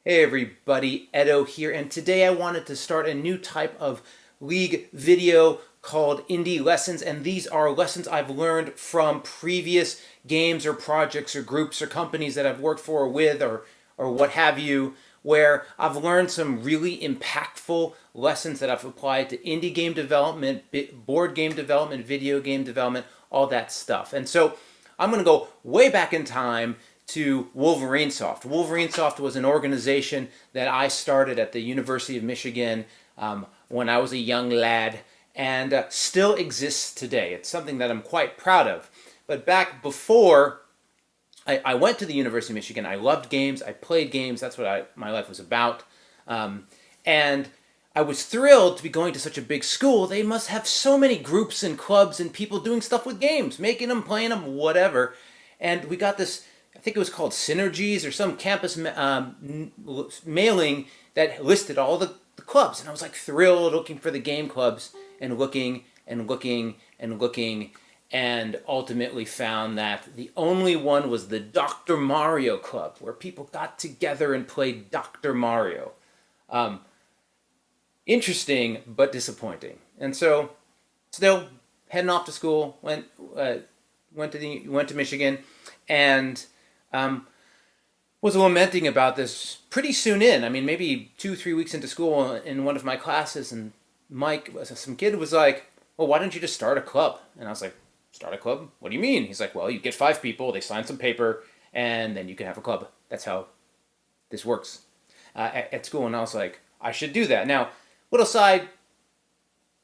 Hey everybody, Edo here, and today I wanted to start a new type of League video called Indie Lessons, and these are lessons I've learned from previous games or projects or groups or companies that I've worked for or with or what have you, where I've learned some really impactful lessons that I've applied to indie game development, board game development, video game development, all that stuff. And so I'm going to go way back in time to Wolverine Soft. Wolverine Soft was an organization that I started at the University of Michigan when I was a young lad, and still exists today. It's something that I'm quite proud of. But back before I went to the University of Michigan, I loved games, I played games, that's what my life was about. And I was thrilled to be going to such a big school. They must have so many groups and clubs and people doing stuff with games, making them, playing them, whatever. And we got this, I think it was called Synergies or some campus mailing that listed all the clubs. And I was like thrilled, looking for the game clubs and looking and looking and looking, and ultimately found that the only one was the Dr. Mario Club, where people got together and played Dr. Mario. Interesting, but disappointing. And so, still heading off to school, went to Michigan, and was lamenting about this pretty soon in. I mean, maybe 2-3 weeks into school, in one of my classes, and some kid was like, "Well, why don't you just start a club?" And I was like, "Start a club? What do you mean?" He's like, "Well, you get 5 people, they sign some paper, and then you can have a club. That's how this works at school." And I was like, I should do that. Now, little side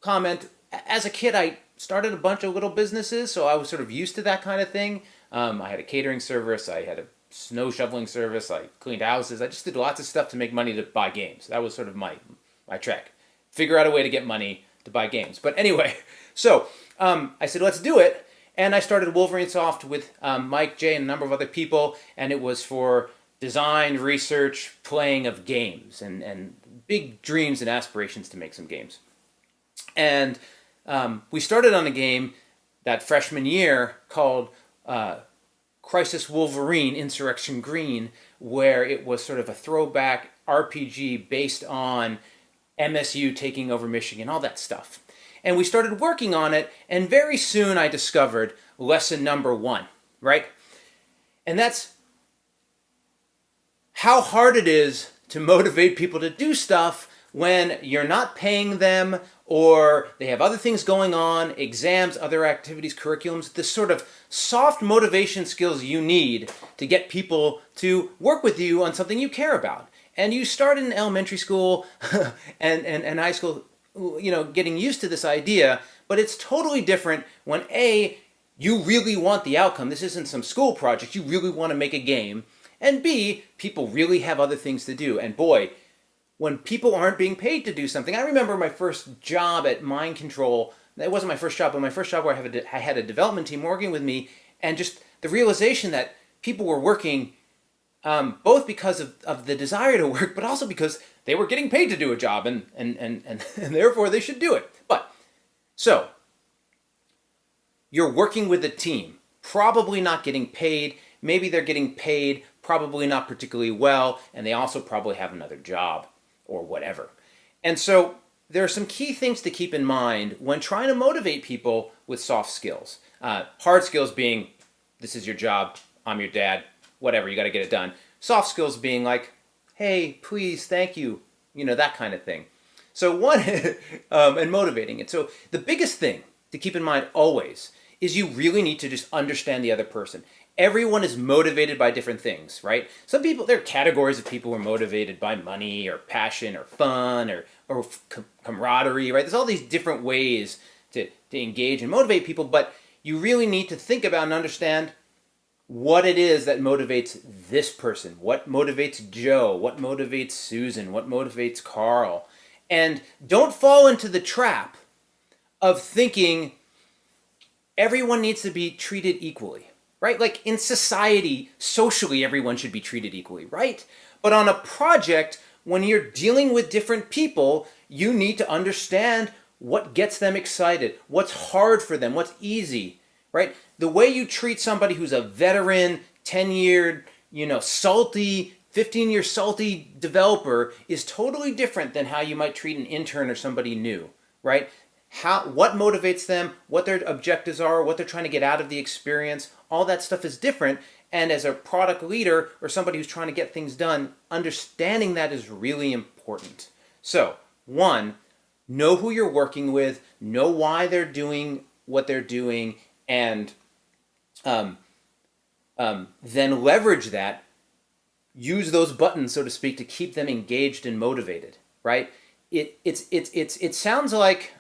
comment, as a kid, I started a bunch of little businesses, so I was sort of used to that kind of thing. I had a catering service, I had a snow shoveling service, I cleaned houses, I just did lots of stuff to make money to buy games. That was sort of my track. Figure out a way to get money to buy games. But anyway, so I said, let's do it. And I started Wolverine Soft with Mike, Jay, and a number of other people, and it was for design, research, playing of games, and big dreams and aspirations to make some games. And we started on a game that freshman year called Crisis Wolverine Insurrection Green, where it was sort of a throwback RPG based on MSU taking over Michigan, all that stuff. And we started working on it, and very soon I discovered lesson number 1, right? And that's how hard it is to motivate people to do stuff when you're not paying them, or they have other things going on, exams, other activities, curriculums, the sort of soft motivation skills you need to get people to work with you on something you care about. And you start in elementary school and high school, getting used to this idea, but it's totally different when A, you really want the outcome. This isn't some school project. You really want to make a game. And B, people really have other things to do. And boy, when people aren't being paid to do something. I remember my first job at Mind Control. That wasn't my first job, but my first job where I had a development team working with me, and just the realization that people were working both because of the desire to work, but also because they were getting paid to do a job, and therefore they should do it. But, so, you're working with a team, probably not getting paid. Maybe they're getting paid, probably not particularly well, and they also probably have another job or whatever. And so there are some key things to keep in mind when trying to motivate people with soft skills. Hard skills being, this is your job, I'm your dad, whatever, you got to get it done. Soft skills being like, hey, please, thank you, that kind of thing. So one, and motivating it. So the biggest thing to keep in mind always is you really need to just understand the other person. Everyone is motivated by different things, right? Some people, there are categories of people who are motivated by money or passion or fun or camaraderie, right? There's all these different ways to engage and motivate people, but you really need to think about and understand what it is that motivates this person. What motivates Joe? What motivates Susan? What motivates Carl? And don't fall into the trap of thinking everyone needs to be treated equally. Right? Like in society, socially, everyone should be treated equally, right? But on a project, when you're dealing with different people, you need to understand what gets them excited, what's hard for them, what's easy, right? The way you treat somebody who's a veteran, tenured, salty 15-year salty developer is totally different than how you might treat an intern or somebody new, right? What motivates them, what their objectives are, what they're trying to get out of the experience, all that stuff is different. And as a product leader or somebody who's trying to get things done, understanding that is really important. So, one, know who you're working with, know why they're doing what they're doing, and then leverage that. Use those buttons, so to speak, to keep them engaged and motivated, right? It sounds like,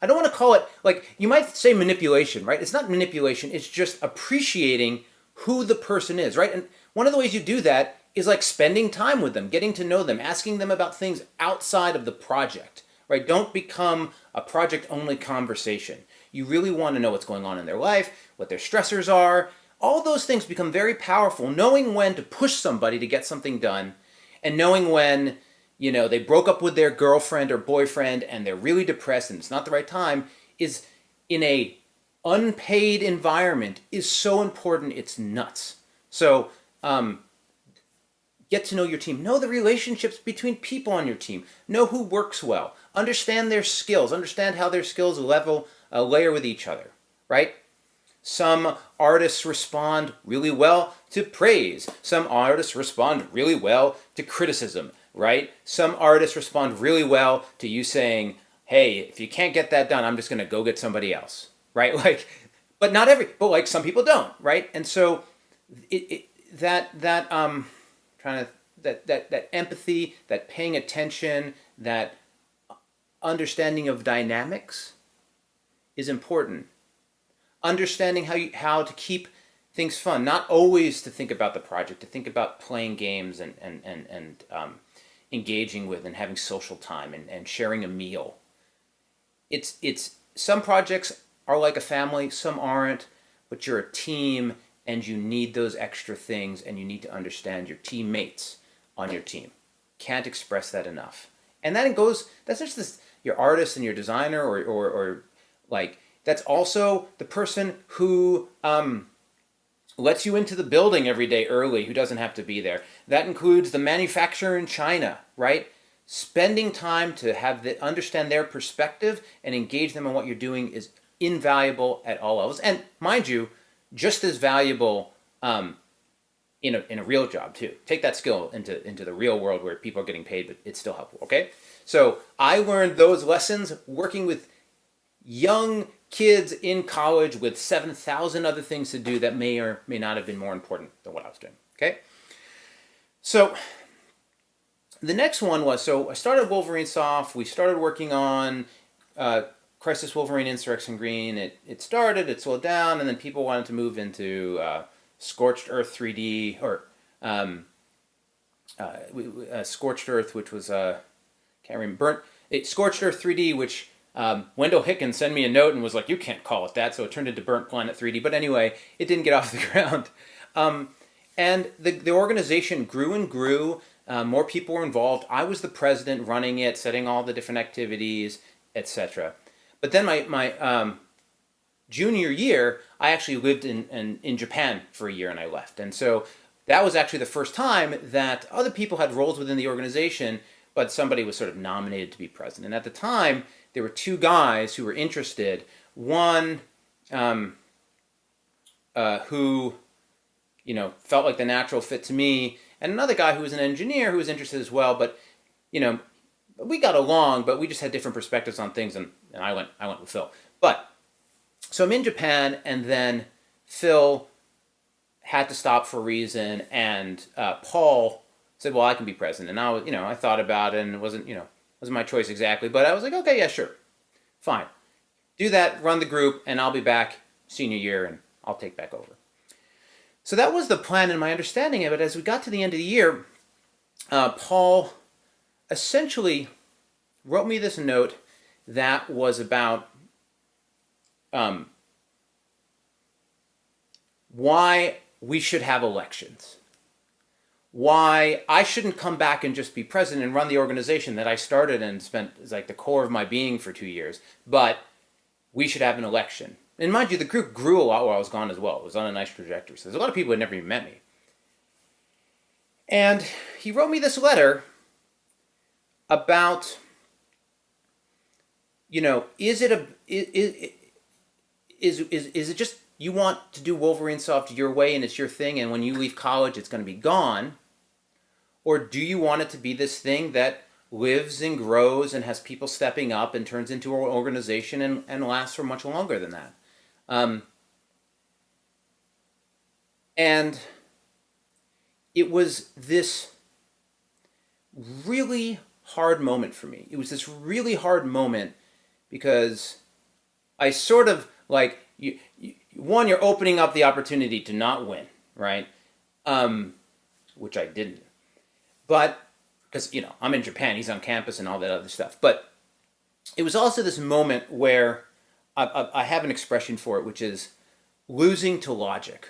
I don't want to call it, like, you might say manipulation, right? It's not manipulation, it's just appreciating who the person is, right? And one of the ways you do that is like spending time with them, getting to know them, asking them about things outside of the project, right? Don't become a project-only conversation. You really want to know what's going on in their life, what their stressors are. All those things become very powerful. Knowing when to push somebody to get something done, and knowing when, they broke up with their girlfriend or boyfriend and they're really depressed and it's not the right time, is in a unpaid environment is so important, it's nuts. So get to know your team. Know the relationships between people on your team. Know who works well. Understand their skills. Understand how their skills layer with each other, right? Some artists respond really well to praise. Some artists respond really well to criticism, right? Some artists respond really well to you saying, hey, if you can't get that done, I'm just going to go get somebody else, right? But like some people don't, right? And so that empathy, that paying attention, that understanding of dynamics is important. Understanding how to keep things fun, not always to think about the project, to think about playing games and engaging with and having social time and sharing a meal. It's some projects are like a family, some aren't, but you're a team and you need those extra things, and you need to understand your teammates on your team. Can't express that enough. And that's just your artist and your designer or like, that's also the person who lets you into the building every day early, who doesn't have to be there. That includes the manufacturer in China, right? Spending time to understand their perspective and engage them in what you're doing is invaluable at all levels. And mind you, just as valuable in a real job too. Take that skill into the real world where people are getting paid, but it's still helpful, okay? So I learned those lessons working with young kids in college with 7,000 other things to do that may or may not have been more important than what I was doing, okay? So the next one was, so I started Wolverine Soft. We started working on Crisis Wolverine Insurrection Green. It started, it slowed down, and then people wanted to move into Scorched Earth 3D, or Scorched Earth, which was, can't remember, Scorched Earth 3D, which Wendell Hickens sent me a note and was like, you can't call it that, so it turned into Burnt Planet 3D. But anyway, it didn't get off the ground. And the organization grew and grew. More people were involved. I was the president running it, setting all the different activities, etc. But then my junior year, I actually lived in Japan for a year and I left. And so that was actually the first time that other people had roles within the organization, but somebody was sort of nominated to be president. And at the time, there were two guys who were interested. One who, felt like the natural fit to me, and another guy who was an engineer who was interested as well. But, we got along, but we just had different perspectives on things, and I went with Phil. But so I'm in Japan, and then Phil had to stop for a reason, and Paul said, "Well, I can be president." And I was, I thought about it, and it wasn't my choice exactly, but I was like, okay, yeah, sure, fine, do that, run the group, and I'll be back senior year, and I'll take back over. So that was the plan and my understanding of it. As we got to the end of the year, Paul essentially wrote me this note that was about why we should have elections, why I shouldn't come back and just be president and run the organization that I started and spent as like the core of my being for 2 years, but we should have an election. And mind you, the group grew a lot while I was gone as well. It was on a nice trajectory. So there's a lot of people who had never even met me. And he wrote me this letter about, is it a is it just you want to do Wolverine Soft your way and it's your thing, and when you leave college it's going to be gone, or do you want it to be this thing that lives and grows and has people stepping up and turns into an organization and lasts for much longer than that? And it was this really hard moment for me. It was this really hard moment because I sort of like you're opening up the opportunity to not win, right? Which I didn't, but because I'm in Japan, he's on campus and all that other stuff. But it was also this moment where I have an expression for it, which is losing to logic.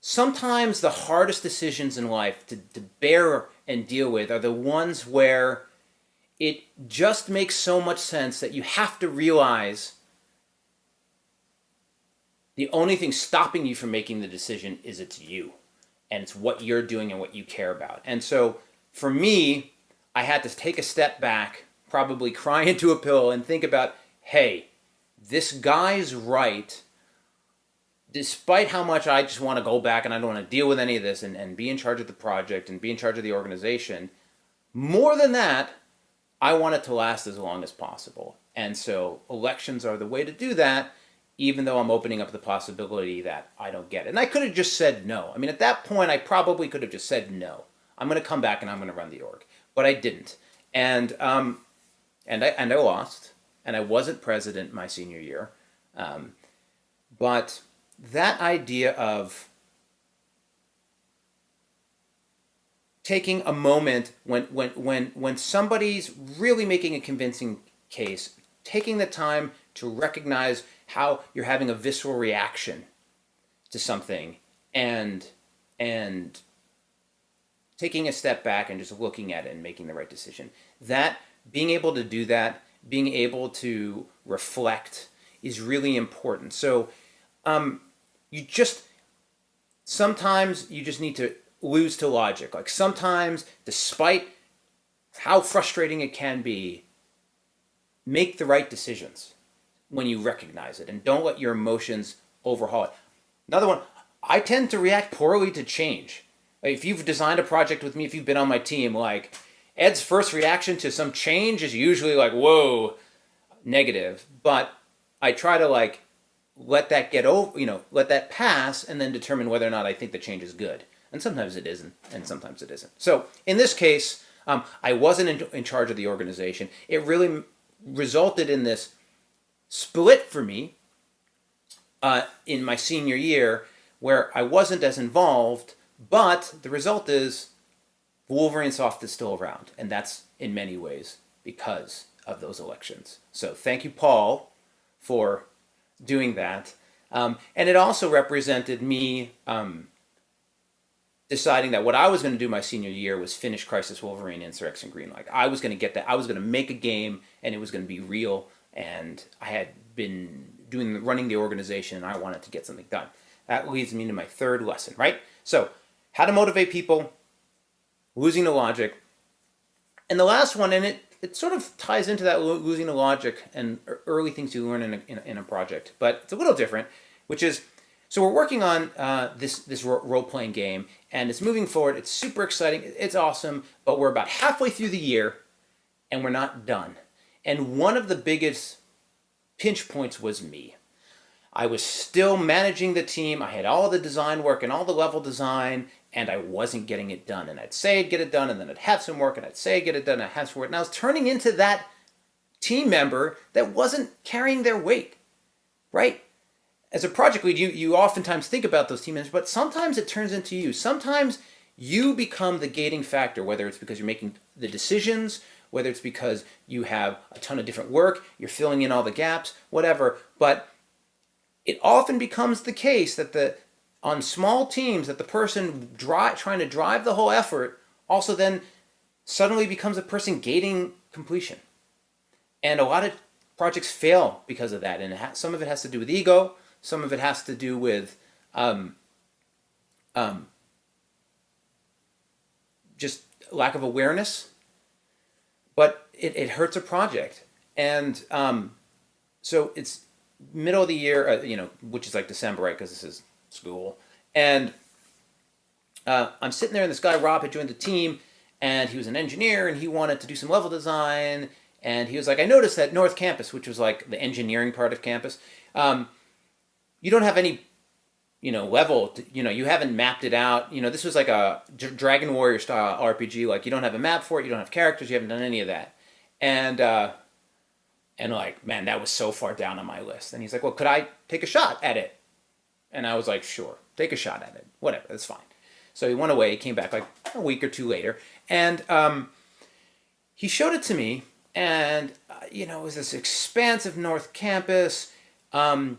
Sometimes the hardest decisions in life to bear and deal with are the ones where it just makes so much sense that you have to realize the only thing stopping you from making the decision is it's you. And it's what you're doing and what you care about. And so for me, I had to take a step back, probably cry into a pillow and think about, hey, this guy's right. Despite how much I just want to go back and I don't want to deal with any of this and be in charge of the project and be in charge of the organization, more than that, I want it to last as long as possible. And so elections are the way to do that, even though I'm opening up the possibility that I don't get it. And I could have just said no. I mean, at that point, I probably could have just said no. I'm going to come back and I'm going to run the org. But I didn't. And I lost. And I wasn't president my senior year. But that idea of taking a moment when somebody's really making a convincing case, taking the time to recognize how you're having a visceral reaction to something and taking a step back and just looking at it and making the right decision. That being able to do that, being able to reflect is really important. So sometimes you just need to lose to logic. Like sometimes, despite how frustrating it can be, make the right decisions when you recognize it and don't let your emotions overhaul it. Another one, I tend to react poorly to change. If you've designed a project with me, if you've been on my team, like Ed's first reaction to some change is usually like, whoa, negative. But I try to let that get over, let that pass and then determine whether or not I think the change is good. And sometimes it isn't, and sometimes it isn't. So in this case, I wasn't in charge of the organization. It really resulted in this split for me in my senior year where I wasn't as involved, but the result is Wolverine Soft is still around. And that's in many ways because of those elections. So thank you, Paul, for doing that. And it also represented me deciding that what I was going to do my senior year was finish Crisis Wolverine Insurrection Green. Like I was going to get that. I was going to make a game and it was going to be real. And I had been running the organization and I wanted to get something done. That leads me to my third lesson, right? So how to motivate people, losing the logic. And the last one, and it sort of ties into that losing the logic and early things you learn in a project, but it's a little different, which is, so we're working on this role-playing game, and it's moving forward. It's super exciting. It's awesome, but we're about halfway through the year, and we're not done. And one of the biggest pinch points was me. I was still managing the team. I had all the design work and all the level design, and I wasn't getting it done. And I'd say I'd get it done, and then I'd have some work, and I'd say I'd get it done, and I'd have some work. And I was turning into that team member that wasn't carrying their weight, right? As a project lead, you oftentimes think about those team members, but sometimes it turns into you. Sometimes you become the gating factor, whether it's because you're making the decisions, whether it's because you have a ton of different work, you're filling in all the gaps, whatever. But it often becomes the case that on small teams that the person trying to drive the whole effort also then suddenly becomes a person gating completion. And a lot of projects fail because of that. And some of it has to do with ego. Some of it has to do with just lack of awareness, but it hurts a project. And so it's middle of the year, which is like December, right? Because this is school. And I'm sitting there, and this guy, Rob, had joined the team, and he was an engineer, and he wanted to do some level design. And he was like, I noticed that North Campus, which was like the engineering part of campus, you don't have any, level, you haven't mapped it out. This was like a Dragon Warrior style RPG. Like, you don't have a map for it, you don't have characters, you haven't done any of that. And like, man, that was so far down on my list. And he's like, well, could I take a shot at it? And I was like, sure, take a shot at it. Whatever, that's fine. So he went away, he came back like a week or two later. And he showed it to me. And, it was this expansive North Campus. And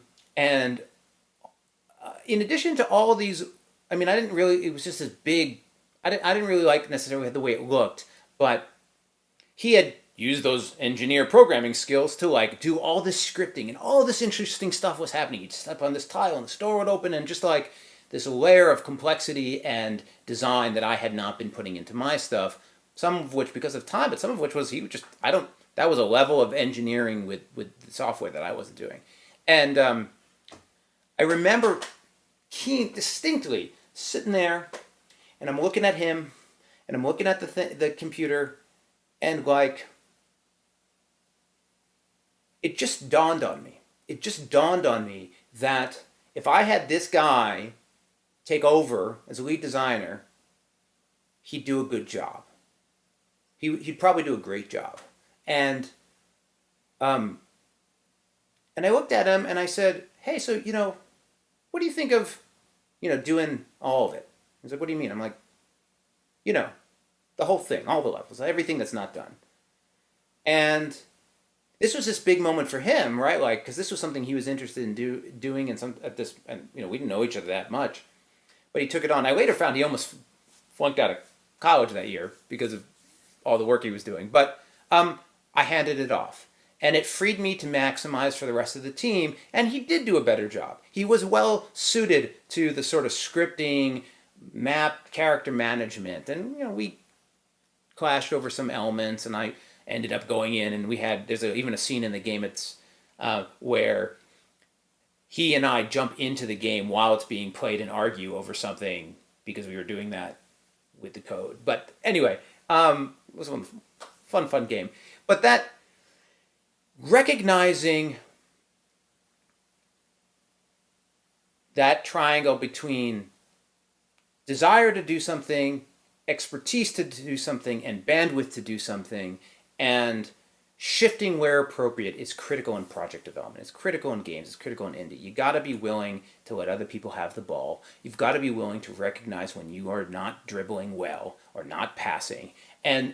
in addition to all of these, I didn't really, it was just this big, I didn't really like necessarily the way it looked. But he had used those engineer programming skills to like do all this scripting, and all this interesting stuff was happening. You'd step on this tile and the store would open, and just like this layer of complexity and design that I had not been putting into my stuff. Some of which because of time, but some of which was that was a level of engineering with the software that I wasn't doing. And I remember distinctly sitting there, and I'm looking at him, and I'm looking at the computer, and like, it just dawned on me. It just dawned on me that if I had this guy take over as a lead designer, he'd do a good job. He'd probably do a great job. And I looked at him and I said, hey, so, what do you think of, doing all of it? He's like, what do you mean? I'm like, the whole thing, all the levels, everything that's not done. And this was this big moment for him, right? Like, because this was something he was interested in doing, and we didn't know each other that much, but he took it on. I later found he almost flunked out of college that year because of all the work he was doing. But I handed it off, and it freed me to maximize for the rest of the team. And he did do a better job. He was well suited to the sort of scripting, map, character management, and we clashed over some elements, and I ended up going in, and there's even a scene in the game where he and I jump into the game while it's being played and argue over something because we were doing that with the code. But anyway, it was a fun game. But that recognizing that triangle between desire to do something, expertise to do something, and bandwidth to do something, and shifting where appropriate is critical in project development. It's critical in games. It's critical in indie. You got to be willing to let other people have the ball. You've got to be willing to recognize when you are not dribbling well or not passing, and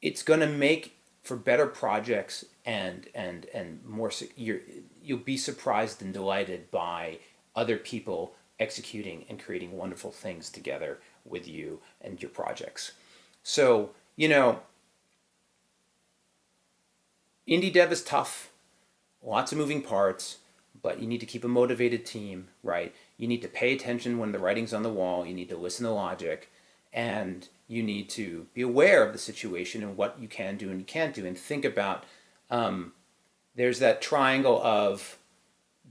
it's going to make for better projects and more. You'll be surprised and delighted by other people executing and creating wonderful things together with you and your projects. So, indie dev is tough, lots of moving parts, but you need to keep a motivated team, right? You need to pay attention when the writing's on the wall, you need to listen to logic, and you need to be aware of the situation and what you can do and you can't do, and think about, there's that triangle of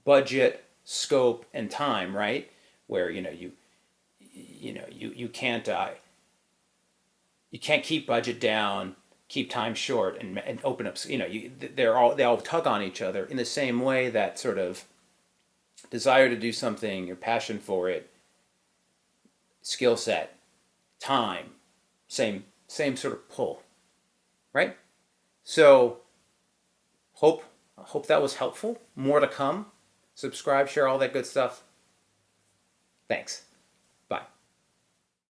budget, scope, and time, right? Where, you can't keep budget down, keep time short, and open up. They all tug on each other in the same way that sort of desire to do something, your passion for it, skill set, time, same sort of pull, right? So hope that was helpful. More to come. Subscribe, share all that good stuff. Thanks.